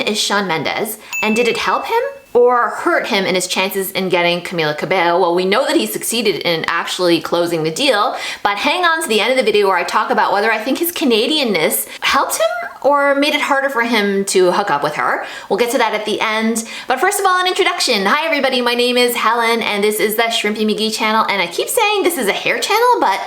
is Shawn Mendes, and did it help him or hurt him in his chances in getting Camila Cabello? Well, we know that he succeeded in actually closing the deal, but hang on to the end of the video where I talk about whether I think his Canadianness helped him or made it harder for him to hook up with her. We'll get to that at the end. But first of all, an introduction. Hi everybody, my name is Helen and this is the Shrimpy McGee channel, and I keep saying this is a hair channel, but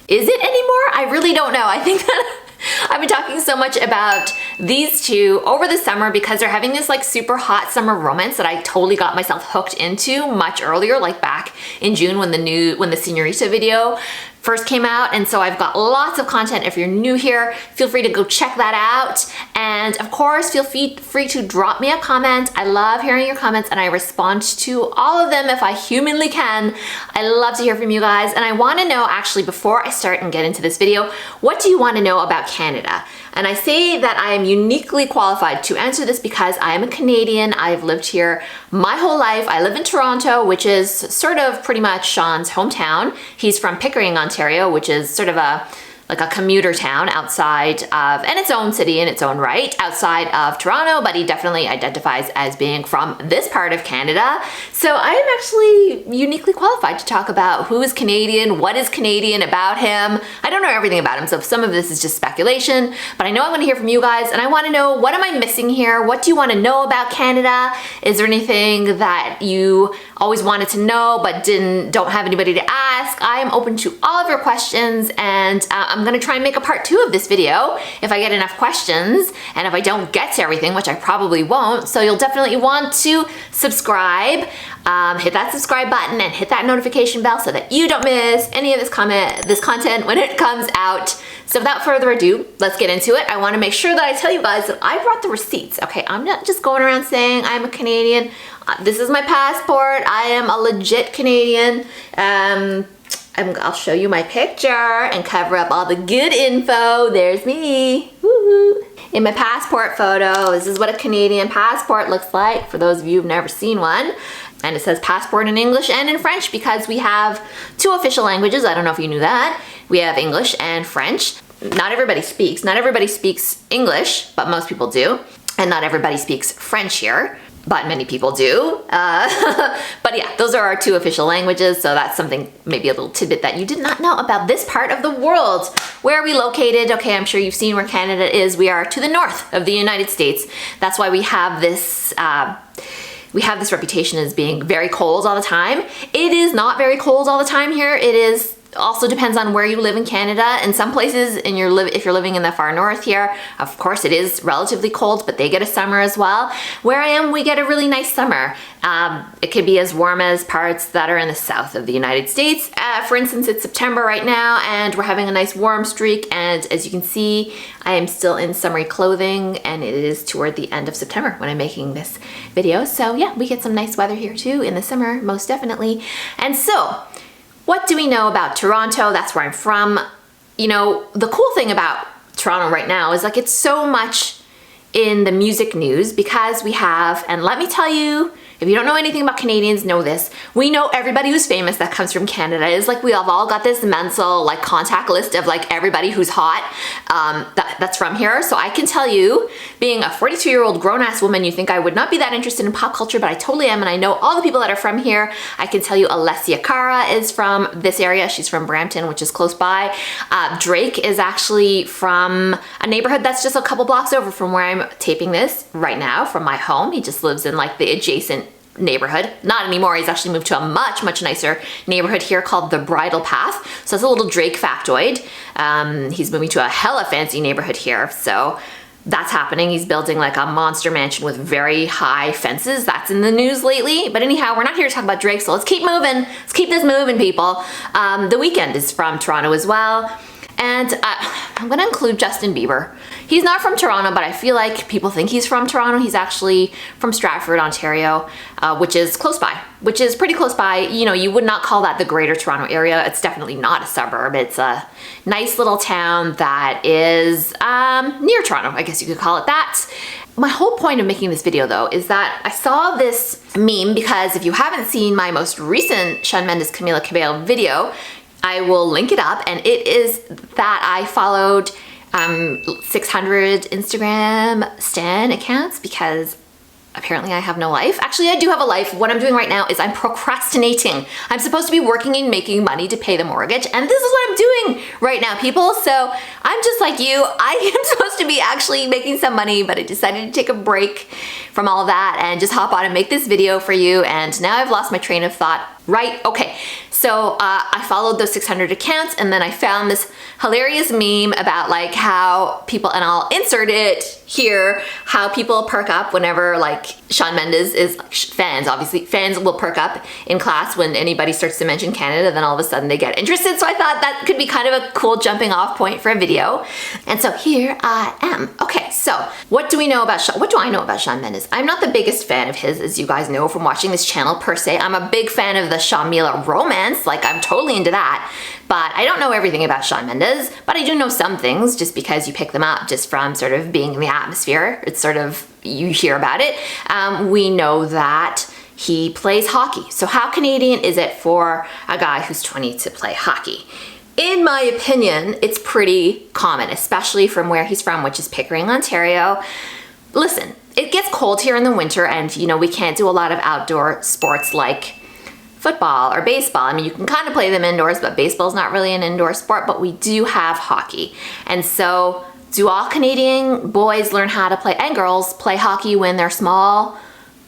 is it anymore? I really don't know. I think that I've been talking so much about these two over the summer because they're having this like super hot summer romance that I totally got myself hooked into much earlier, like back in June when the Senorita video first came out. And so I've got lots of content. If you're new here, feel free to go check that out. And of course, feel free to drop me a comment. I love hearing your comments and I respond to all of them if I humanly can. I love to hear from you guys. And I want to know, actually, before I start and get into this video, what do you want to know about Canada? And I say that I am uniquely qualified to answer this because I am a Canadian. I've lived here my whole life. I live in Toronto, which is sort of pretty much Shawn's hometown. He's from Pickering, Ontario, which is sort of like a commuter town outside of, and its own city in its own right, outside of Toronto, but he definitely identifies as being from this part of Canada. So I am actually uniquely qualified to talk about who is Canadian, what is Canadian about him. I don't know everything about him, so some of this is just speculation, but I know I want to hear from you guys and I want to know, what am I missing here? What do you want to know about Canada? Is there anything that you always wanted to know but don't have anybody to ask? I am open to all of your questions, and I'm gonna try and make a part 2 of this video if I get enough questions, and if I don't get to everything, which I probably won't. So you'll definitely want to subscribe, hit that subscribe button and hit that notification bell so that you don't miss any of this content when it comes out. So without further ado, let's get into it. I want to make sure that I tell you guys that I brought the receipts. Okay, I'm not just going around saying I'm a Canadian. This is my passport. I am a legit Canadian. I'll show you my picture and cover up all the good info. There's me. Woo-hoo. In my passport photo, this is what a Canadian passport looks like for those of you who've never seen one. And it says passport in English and in French because we have 2 official languages. I don't know if you knew that. We have English and French. Not everybody speaks English, but most people do. And not everybody speaks French here, but many people do. But yeah, those are our 2 official languages, so that's something, maybe a little tidbit that you did not know about this part of the world. Where are we located? Okay, I'm sure you've seen where Canada is. We are to the north of the United States. That's why we have this reputation as being very cold all the time. It is not very cold all the time here. It is also depends on where you live in Canada. In some places, if you're living in the far north here, of course it is relatively cold, but they get a summer as well. Where I am, we get a really nice summer. It could be as warm as parts that are in the south of the United States. For instance, it's September right now and we're having a nice warm streak, and as you can see, I am still in summery clothing and it is toward the end of September when I'm making this video. So yeah, we get some nice weather here too in the summer, most definitely. And so, what do we know about Toronto? That's where I'm from. You know, the cool thing about Toronto right now is like it's so much in the music news because we have, and let me tell you, if you don't know anything about Canadians, know this. We know everybody who's famous that comes from Canada. It's like we have all got this mental like contact list of like everybody who's hot that's from here. So I can tell you, being a 42-year-old grown-ass woman, you think I would not be that interested in pop culture, but I totally am, and I know all the people that are from here. I can tell you Alessia Cara is from this area. She's from Brampton, which is close by. Drake is actually from a neighborhood that's just a couple blocks over from where I'm taping this right now, from my home. He just lives in like the adjacent neighborhood. Not anymore. He's actually moved to a much, much nicer neighborhood here called the Bridle Path. So that's a little Drake factoid. He's moving to a hella fancy neighborhood here. So that's happening. He's building like a monster mansion with very high fences. That's in the news lately. But anyhow, we're not here to talk about Drake, so let's keep moving. Let's keep this moving, people. The Weeknd is from Toronto as well. And I'm gonna include Justin Bieber. He's not from Toronto, but I feel like people think he's from Toronto. He's actually from Stratford, Ontario, which is close by, which is pretty close by. You know, you would not call that the greater Toronto area. It's definitely not a suburb. It's a nice little town that is near Toronto, I guess you could call it that. My whole point of making this video though is that I saw this meme because if you haven't seen my most recent Shawn Mendes Camila Cabello video, I will link it up, and it is that I followed 600 Instagram stan accounts because apparently I have no life. Actually, I do have a life. What I'm doing right now is I'm procrastinating. I'm supposed to be working and making money to pay the mortgage, and this is what I'm doing right now, people. So I'm just like you. I am supposed to be actually making some money, but I decided to take a break from all that and just hop on and make this video for you. And now I've lost my train of thought. Right? Okay. So I followed those 600 accounts, and then I found this hilarious meme about like how people, and I'll insert it here, how people perk up whenever like Shawn Mendes is, fans, obviously, fans will perk up in class when anybody starts to mention Canada, then all of a sudden they get interested. So I thought that could be kind of a cool jumping off point for a video. And so here I am. Okay, so what do I know about Shawn Mendes? I'm not the biggest fan of his, as you guys know from watching this channel per se. I'm a big fan of the shawmila romance, like I'm totally into that. But I don't know everything about Shawn Mendes, but I do know some things just because you pick them up just from sort of being in the atmosphere. It's sort of, you hear about it. We know that he plays hockey. So how Canadian is it for a guy who's 20 to play hockey? In my opinion, it's pretty common, especially from where he's from, which is Pickering, Ontario. Listen, it gets cold here in the winter, and you know, we can't do a lot of outdoor sports like football or baseball. I mean, you can kind of play them indoors, but baseball's not really an indoor sport, but we do have hockey. And so do all Canadian boys learn how to play, and girls play hockey when they're small?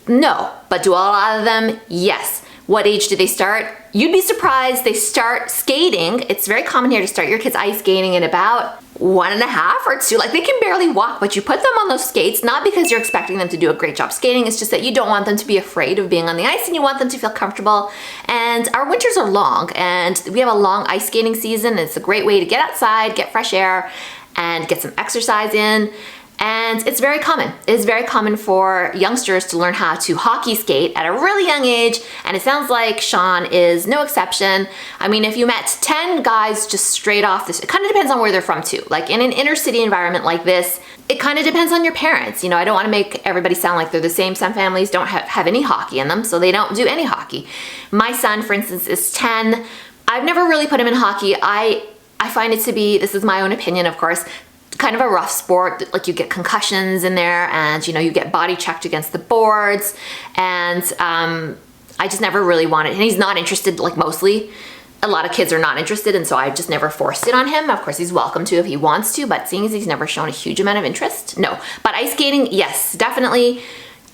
No. But do a lot of them? Yes. What age do they start? You'd be surprised. They start skating. It's very common here to start your kids ice skating at about 1.5 or 2. Like, they can barely walk, but you put them on those skates, not because you're expecting them to do a great job skating. It's just that you don't want them to be afraid of being on the ice, and you want them to feel comfortable. And our winters are long, and we have a long ice skating season. It's a great way to get outside, get fresh air, and get some exercise in. And it's very common. It's very common for youngsters to learn how to hockey skate at a really young age, and it sounds like Shawn is no exception. I mean, if you met 10 guys just straight off this, it kind of depends on where they're from too. Like in an inner city environment like this, it kind of depends on your parents. You know, I don't want to make everybody sound like they're the same. Some families don't have any hockey in them, so they don't do any hockey. My son, for instance, is 10. I've never really put him in hockey. I find it to be, this is my own opinion, of course, kind of a rough sport. Like, you get concussions in there, and you know, you get body checked against the boards, and I just never really wanted, and he's not interested, like mostly. A lot of kids are not interested, and so I've just never forced it on him. Of course, he's welcome to if he wants to, but seeing as he's never shown a huge amount of interest, no. But ice skating, yes, definitely.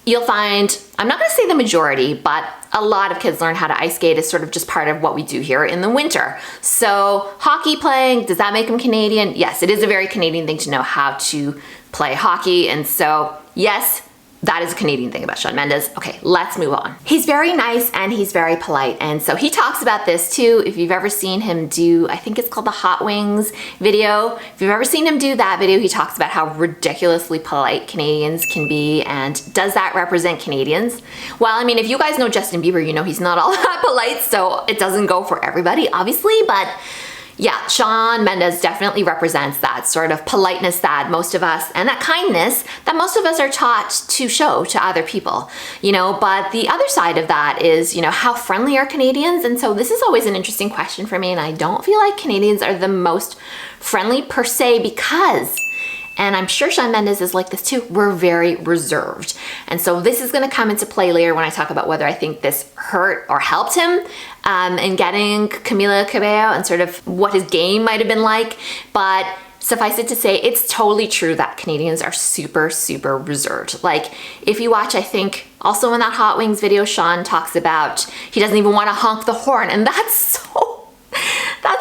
You'll find, I'm not gonna say the majority, but a lot of kids learn how to ice skate as sort of just part of what we do here in the winter. So hockey playing, does that make them Canadian? Yes, it is a very Canadian thing to know how to play hockey. And so yes, that is a Canadian thing about Shawn Mendes. Okay, let's move on. He's very nice and he's very polite. And so he talks about this too. If you've ever seen him do, I think it's called the Hot Wings video. If you've ever seen him do that video, he talks about how ridiculously polite Canadians can be, and does that represent Canadians? Well, I mean, if you guys know Justin Bieber, you know he's not all that polite, so it doesn't go for everybody, obviously, but yeah, Shawn Mendes definitely represents that sort of politeness that most of us, and that kindness that most of us are taught to show to other people, you know. But the other side of that is, you know, how friendly are Canadians? And so this is always an interesting question for me, and I don't feel like Canadians are the most friendly per se, because, and I'm sure Shawn Mendes is like this too, we're very reserved. And so this is gonna come into play later when I talk about whether I think this hurt or helped him in getting Camila Cabello and sort of what his game might have been like. But suffice it to say, it's totally true that Canadians are super, super reserved. Like, if you watch, I think, also in that Hot Wings video, Shawn talks about he doesn't even wanna honk the horn, and that's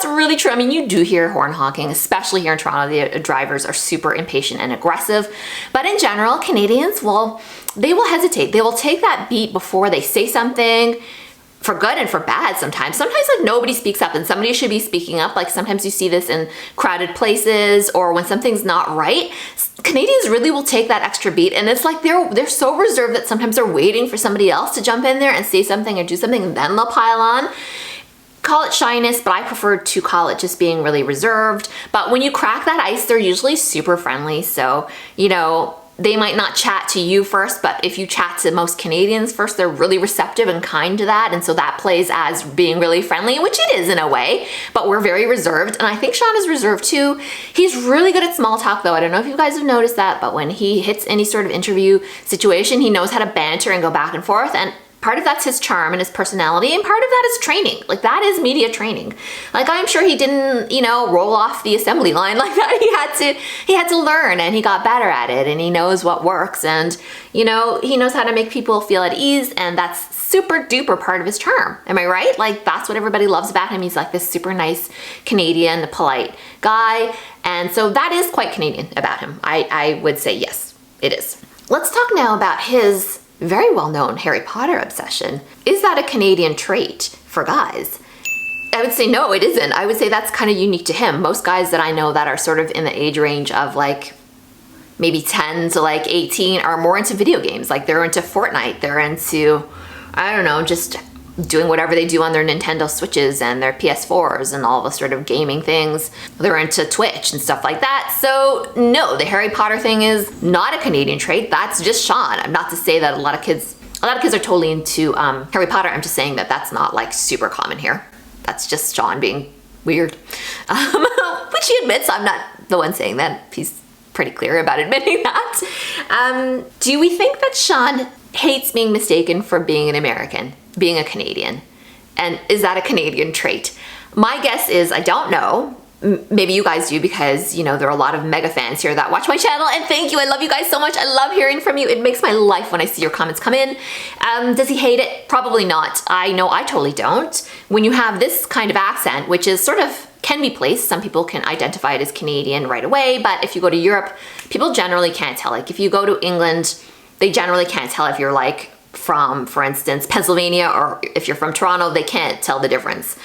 really true. I mean, you do hear horn honking, especially here in Toronto. The drivers are super impatient and aggressive. But in general, Canadians, well, they will hesitate. They will take that beat before they say something, for good and for bad sometimes. Sometimes like nobody speaks up, and somebody should be speaking up. Like sometimes you see this in crowded places, or when something's not right. Canadians really will take that extra beat, and it's like they're so reserved that sometimes they're waiting for somebody else to jump in there and say something or do something, and then they'll pile on. Call it shyness, but I prefer to call it just being really reserved. But when you crack that ice, they're usually super friendly. So, you know, they might not chat to you first, but if you chat to most Canadians first, they're really receptive and kind to that. And so that plays as being really friendly, which it is in a way, but we're very reserved. And I think Shawn is reserved too. He's really good at small talk though. I don't know if you guys have noticed that, but when he hits any sort of interview situation, he knows how to banter and go back and forth. And part of that's his charm and his personality, and part of that is training. Like, that is media training. Like, I'm sure he didn't, you know, roll off the assembly line like that. He had to learn, and he got better at it, and he knows what works, and, you know, he knows how to make people feel at ease, and that's super duper part of his charm. Am I right? Like, that's what everybody loves about him. He's like this super nice Canadian, polite guy, and so that is quite Canadian about him. I would say yes, it is. Let's talk now about his very well-known Harry Potter obsession. Is that a Canadian trait for guys? I would say no, it isn't. I would say that's kind of unique to him. Most guys that I know that are sort of in the age range of like maybe 10 to like 18 are more into video games. Like, they're into Fortnite, they're into, I don't know, just doing whatever they do on their Nintendo Switches and their PS4s and all the sort of gaming things. They're into Twitch and stuff like that. So no, the Harry Potter thing is not a Canadian trait. That's just Shawn. I'm not to say that a lot of kids are totally into Harry Potter. I'm just saying that that's not like super common here. That's just Shawn being weird, which he admits. I'm not the one saying that. He's pretty clear about admitting that. Do we think that Shawn hates being mistaken for being an American, being a Canadian? And is that a Canadian trait? My guess is I don't know. Maybe you guys do, because, you know, there are a lot of mega fans here that watch my channel, and thank you. I love you guys so much. I love hearing from you. It makes my life when I see your comments come in. Does he hate it? Probably not. I know I totally don't. When you have this kind of accent, which is sort of can be placed, some people can identify it as Canadian right away, but if you go to Europe, people generally can't tell. Like, if you go to England, they generally can't tell if you're like from, for instance, Pennsylvania, or if you're from Toronto, they can't tell the difference.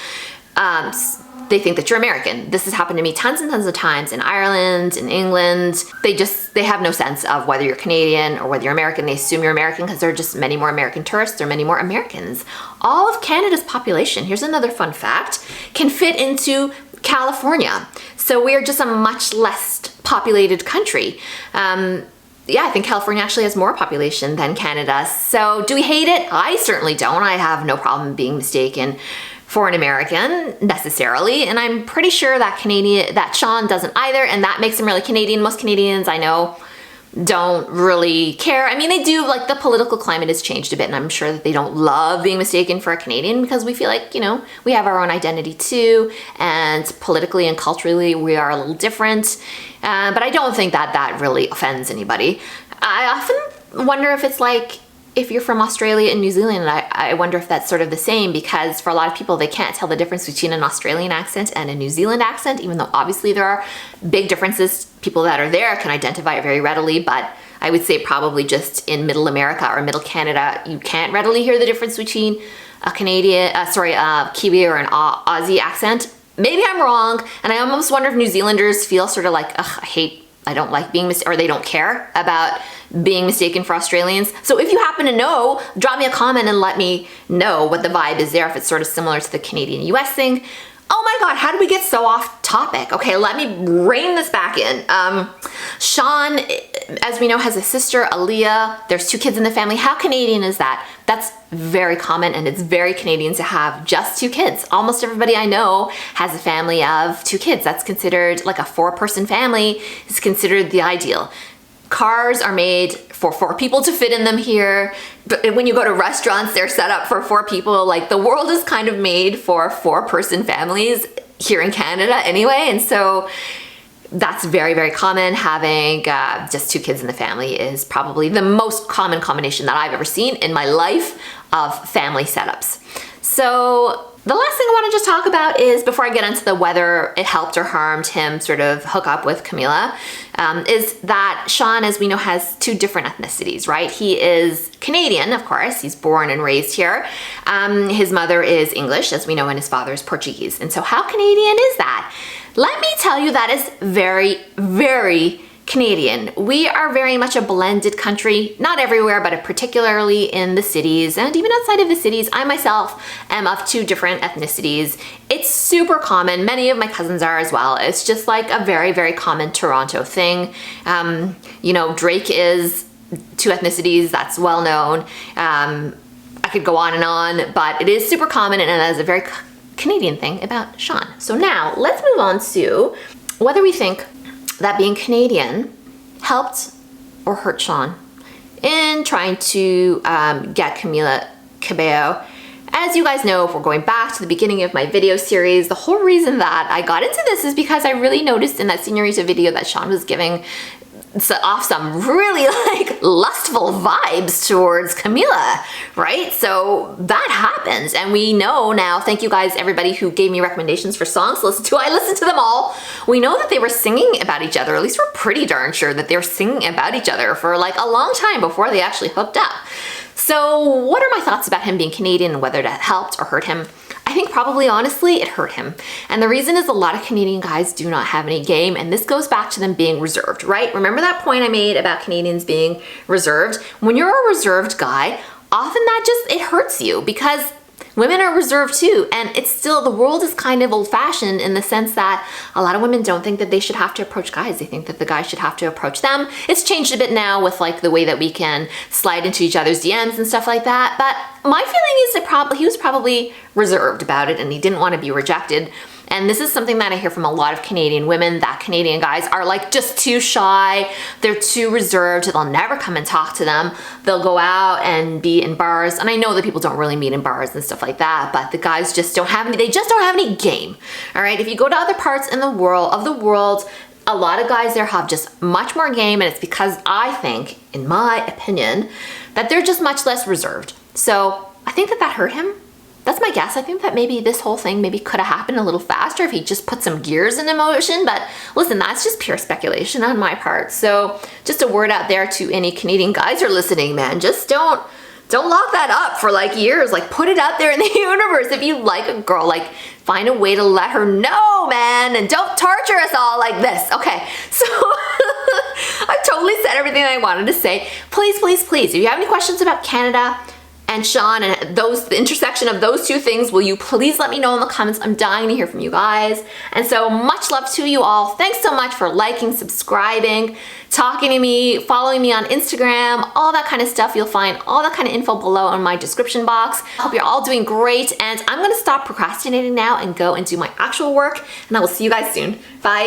They think that you're American. This has happened to me tons and tons of times in Ireland, in England. They have no sense of whether you're Canadian or whether you're American. They assume you're American because there are just many more American tourists. There are many more Americans. All of Canada's population, here's another fun fact, can fit into California. So we are just a much less populated country. Yeah, I think California actually has more population than Canada. So do we hate it? I certainly don't. I have no problem being mistaken for an American necessarily, and I'm pretty sure that Shawn doesn't either, and that makes him really Canadian. Most Canadians I know don't really care. I mean, they do. Like, the political climate has changed a bit, and I'm sure that they don't love being mistaken for a Canadian, because we feel like, you know, we have our own identity too, and politically and culturally we are a little different. But I don't think that that really offends anybody. I often wonder if it's like, if you're from Australia and New Zealand, I wonder if that's sort of the same, because for a lot of people, they can't tell the difference between an Australian accent and a New Zealand accent, even though obviously there are big differences. People that are there can identify it very readily, but I would say probably just in middle America or middle Canada, you can't readily hear the difference between a Kiwi or an Aussie accent. Maybe I'm wrong, and I almost wonder if New Zealanders feel sort of like, ugh, I don't like being or they don't care about being mistaken for Australians. So if you happen to know, drop me a comment and let me know what the vibe is there, if it's sort of similar to the Canadian-US thing. Oh my God, how did we get so off topic? Okay, let me rein this back in. Shawn, as we know, has a sister, Aaliyah. There's 2 kids in the family. How Canadian is that? That's very common, and it's very Canadian to have just 2 kids. Almost everybody I know has a family of 2 kids. That's considered, like, a 4-person family is considered the ideal. Cars are made for 4 people to fit in them here. But when you go to restaurants, they're set up for 4 people. Like, the world is kind of made for 4-person families here in Canada anyway. And so that's very, very common. Having just 2 kids in the family is probably the most common combination that I've ever seen in my life of family setups. So the last thing I want to just talk about is, before I get into the whether it helped or harmed him sort of hook up with Camila, is that Shawn, as we know, has 2 different ethnicities, right? He is Canadian, of course. He's born and raised here. His mother is English, as we know, and his father is Portuguese. And so how Canadian is that? Let me tell you, that is very, very Canadian. We are very much a blended country, not everywhere, but particularly in the cities and even outside of the cities. I myself am of 2 different ethnicities. It's super common. Many of my cousins are as well. It's just like a very, very common Toronto thing. You know, Drake is 2 ethnicities, that's well known. I could go on, but it is super common, and it is a very Canadian thing about Shawn. So now let's move on to whether we think that being Canadian helped or hurt Shawn in trying to get Camila Cabello. As you guys know, if we're going back to the beginning of my video series, the whole reason that I got into this is because I really noticed in that Señorita video that Shawn was giving off some really like lustful vibes towards Camila, right? So that happens, and we know now, thank you guys, everybody who gave me recommendations for songs to listen to. I listened to them all. We know that they were singing about each other, at least we're pretty darn sure that they were singing about each other for like a long time before they actually hooked up. So what are my thoughts about him being Canadian and whether that helped or hurt him? I think probably, honestly, it hurt him. And the reason is a lot of Canadian guys do not have any game, and this goes back to them being reserved, right? Remember that point I made about Canadians being reserved? When you're a reserved guy, often it hurts you because women are reserved too, and it's still, the world is kind of old-fashioned in the sense that a lot of women don't think that they should have to approach guys. They think that the guys should have to approach them. It's changed a bit now with like the way that we can slide into each other's DMs and stuff like that, but my feeling is that he was probably reserved about it and he didn't want to be rejected. And this is something that I hear from a lot of Canadian women, that Canadian guys are like just too shy, they're too reserved, they'll never come and talk to them. They'll go out and be in bars, and I know that people don't really meet in bars and stuff like that, but the guys just don't have any, they just don't have any game, all right? If you go to other parts in the world, a lot of guys there have just much more game, and it's because I think, in my opinion, that they're just much less reserved. So I think that hurt him. That's my guess. I think that maybe this whole thing maybe could have happened a little faster if he just put some gears into motion, but listen, that's just pure speculation on my part. So just a word out there to any Canadian guys who are listening, man, just don't lock that up for like years. Like, put it out there in the universe. If you like a girl, like, find a way to let her know, man, and don't torture us all like this. Okay, so I've totally said everything I wanted to say. Please, please, please, if you have any questions about Canada and Shawn and the intersection of those 2 things, will you please let me know in the comments? I'm dying to hear from you guys. And so much love to you all. Thanks so much for liking, subscribing, talking to me, following me on Instagram, all that kind of stuff. You'll find all that kind of info below in my description box. I hope you're all doing great, and I'm gonna stop procrastinating now and go and do my actual work, and I will see you guys soon. Bye.